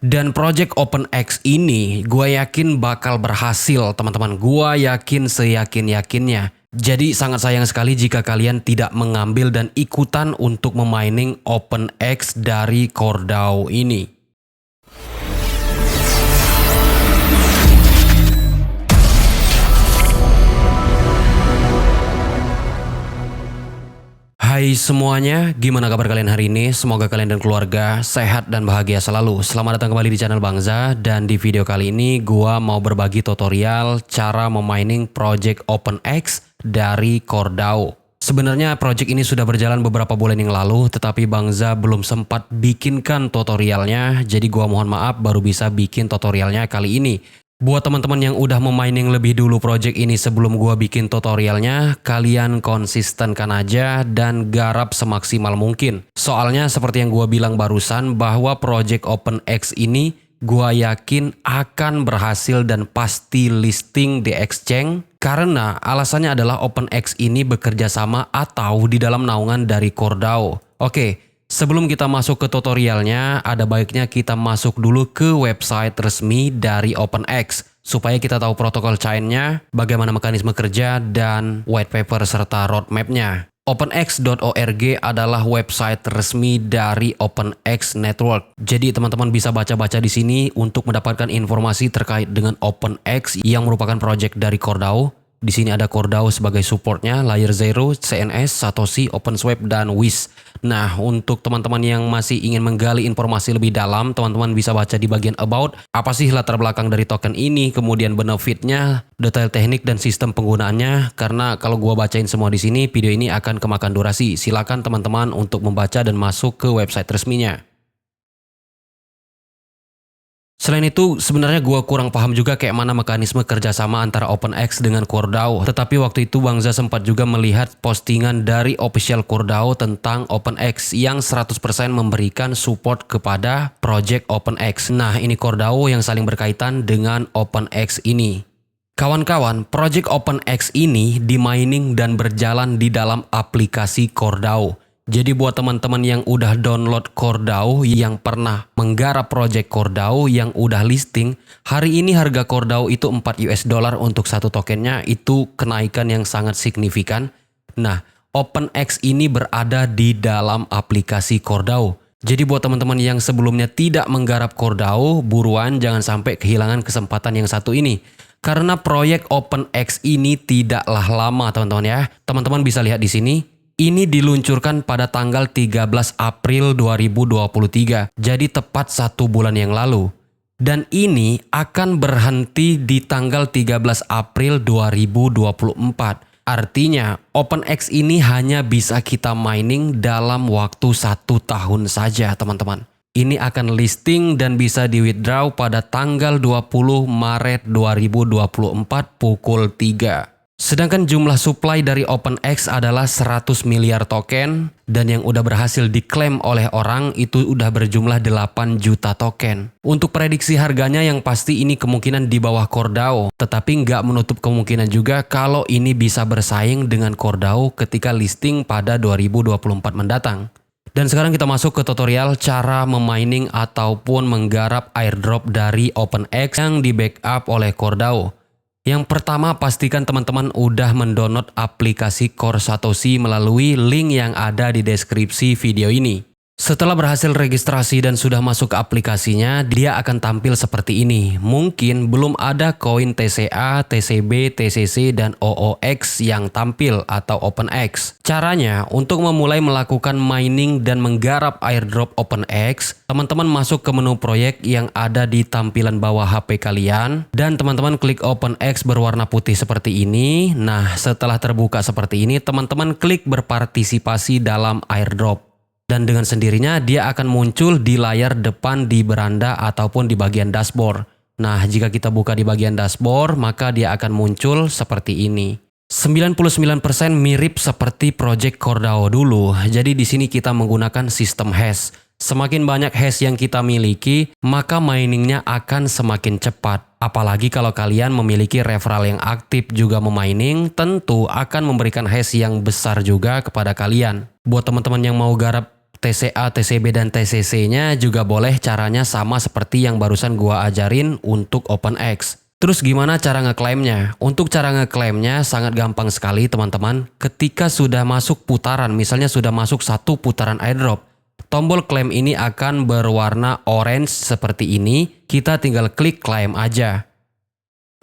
Dan project OpenX ini gue yakin bakal berhasil teman-teman. Gue yakin seyakin-yakinnya. Jadi sangat sayang sekali jika kalian tidak mengambil dan ikutan untuk memining OpenX dari CoreDAO ini. Hai semuanya, gimana kabar kalian hari ini? Semoga kalian dan keluarga sehat dan bahagia selalu. Selamat datang kembali di channel Bangza, dan di video kali ini gua mau berbagi tutorial cara memining project OpenX dari CoreDAO. Sebenarnya project ini sudah berjalan beberapa bulan yang lalu, tetapi Bangza belum sempat bikinkan tutorialnya, jadi gua mohon maaf baru bisa bikin tutorialnya kali ini. Buat teman-teman yang udah memining lebih dulu project ini sebelum gua bikin tutorialnya, kalian konsistenkan aja dan garap semaksimal mungkin. Soalnya seperti yang gua bilang barusan bahwa project OpenX ini gua yakin akan berhasil dan pasti listing di exchange karena alasannya adalah OpenX ini bekerja sama atau di dalam naungan dari CoreDAO. Oke. Sebelum kita masuk ke tutorialnya, ada baiknya kita masuk dulu ke website resmi dari OpenX supaya kita tahu protokol chain-nya, bagaimana mekanisme kerja, dan white paper serta roadmap-nya. OpenX.org adalah website resmi dari OpenX Network. Jadi teman-teman bisa baca-baca di sini untuk mendapatkan informasi terkait dengan OpenX yang merupakan project dari CoreDAO. Di sini ada CoreDAO sebagai supportnya, Layer Zero, CNS, Satoshi, OpenSwap, dan Wish. Nah, untuk teman-teman yang masih ingin menggali informasi lebih dalam, teman-teman bisa baca di bagian About. Apa sih latar belakang dari token ini, kemudian benefitnya, detail teknik, dan sistem penggunaannya. Karena kalau gua bacain semua di sini, video ini akan kemakan durasi. Silakan teman-teman untuk membaca dan masuk ke website resminya. Selain itu, sebenarnya gue kurang paham juga kayak mana mekanisme kerjasama antara OpenX dengan CoreDAO. Tetapi waktu itu Bangza sempat juga melihat postingan dari official CoreDAO tentang OpenX yang 100% memberikan support kepada project OpenX. Nah, ini CoreDAO yang saling berkaitan dengan OpenX ini. Kawan-kawan, project OpenX ini di-mining dan berjalan di dalam aplikasi CoreDAO. Jadi buat teman-teman yang udah download CoreDAO, yang pernah menggarap project CoreDAO yang udah listing, hari ini harga CoreDAO itu $4 untuk satu tokennya, itu kenaikan yang sangat signifikan. Nah, OpenX ini berada di dalam aplikasi CoreDAO. Jadi buat teman-teman yang sebelumnya tidak menggarap CoreDAO, buruan jangan sampai kehilangan kesempatan yang satu ini. Karena proyek OpenX ini tidaklah lama teman-teman ya. Teman-teman bisa lihat di sini. Ini diluncurkan pada tanggal 13 April 2023, jadi tepat 1 bulan yang lalu. Dan ini akan berhenti di tanggal 13 April 2024. Artinya, OpenX ini hanya bisa kita mining dalam waktu 1 tahun saja, teman-teman. Ini akan listing dan bisa di-withdraw pada tanggal 20 Maret 2024 pukul 3. Sedangkan jumlah supply dari OpenX adalah 100 miliar token dan yang udah berhasil diklaim oleh orang itu udah berjumlah 8 juta token. Untuk prediksi harganya yang pasti ini kemungkinan di bawah CoreDAO, tetapi nggak menutup kemungkinan juga kalau ini bisa bersaing dengan CoreDAO ketika listing pada 2024 mendatang. Dan sekarang kita masuk ke tutorial cara memining ataupun menggarap airdrop dari OpenX yang di backup oleh CoreDAO. Yang pertama, pastikan teman-teman udah mendownload aplikasi Core Satoshi melalui link yang ada di deskripsi video ini. Setelah berhasil registrasi dan sudah masuk ke aplikasinya, dia akan tampil seperti ini. Mungkin belum ada koin TCA, TCB, TCC, dan OOX yang tampil atau OpenX. Caranya, untuk memulai melakukan mining dan menggarap airdrop OpenX, teman-teman masuk ke menu proyek yang ada di tampilan bawah HP kalian, dan teman-teman klik OpenX berwarna putih seperti ini. Nah, setelah terbuka seperti ini, teman-teman klik berpartisipasi dalam airdrop. Dan dengan sendirinya dia akan muncul di layar depan di beranda ataupun di bagian dashboard. Nah, jika kita buka di bagian dashboard, maka dia akan muncul seperti ini. 99% mirip seperti project CoreDAO dulu. Jadi di sini kita menggunakan sistem hash. Semakin banyak hash yang kita miliki, maka miningnya akan semakin cepat. Apalagi kalau kalian memiliki referral yang aktif juga memining, tentu akan memberikan hash yang besar juga kepada kalian. Buat teman-teman yang mau garap TCA, TCB, dan TCC-nya juga boleh caranya sama seperti yang barusan gua ajarin untuk OpenX. Terus gimana cara ngeklaimnya? Untuk cara ngeklaimnya sangat gampang sekali teman-teman. Ketika sudah masuk putaran, misalnya sudah masuk satu putaran airdrop, tombol klaim ini akan berwarna orange seperti ini. Kita tinggal klik klaim aja.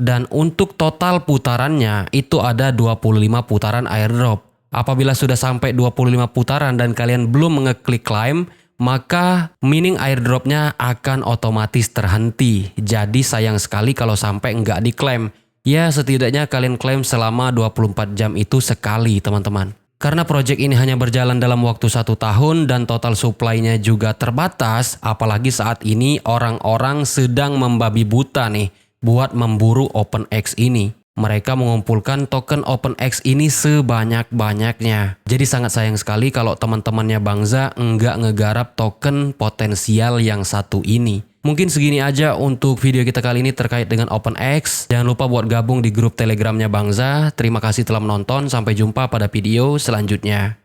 Dan untuk total putarannya itu ada 25 putaran airdrop. Apabila sudah sampai 25 putaran dan kalian belum ngeklik klaim, maka mining airdropnya akan otomatis terhenti. Jadi sayang sekali kalau sampai nggak diklaim. Ya setidaknya kalian klaim selama 24 jam itu sekali teman-teman. Karena project ini hanya berjalan dalam waktu 1 tahun dan total supply-nya juga terbatas, apalagi saat ini orang-orang sedang membabi buta nih buat memburu OpenX ini. Mereka mengumpulkan token OpenX ini sebanyak-banyaknya. Jadi sangat sayang sekali kalau teman-temannya Bangza nggak ngegarap token potensial yang satu ini. Mungkin segini aja untuk video kita kali ini terkait dengan OpenX. Jangan lupa buat gabung di grup Telegramnya Bangza. Terima kasih telah menonton. Sampai jumpa pada video selanjutnya.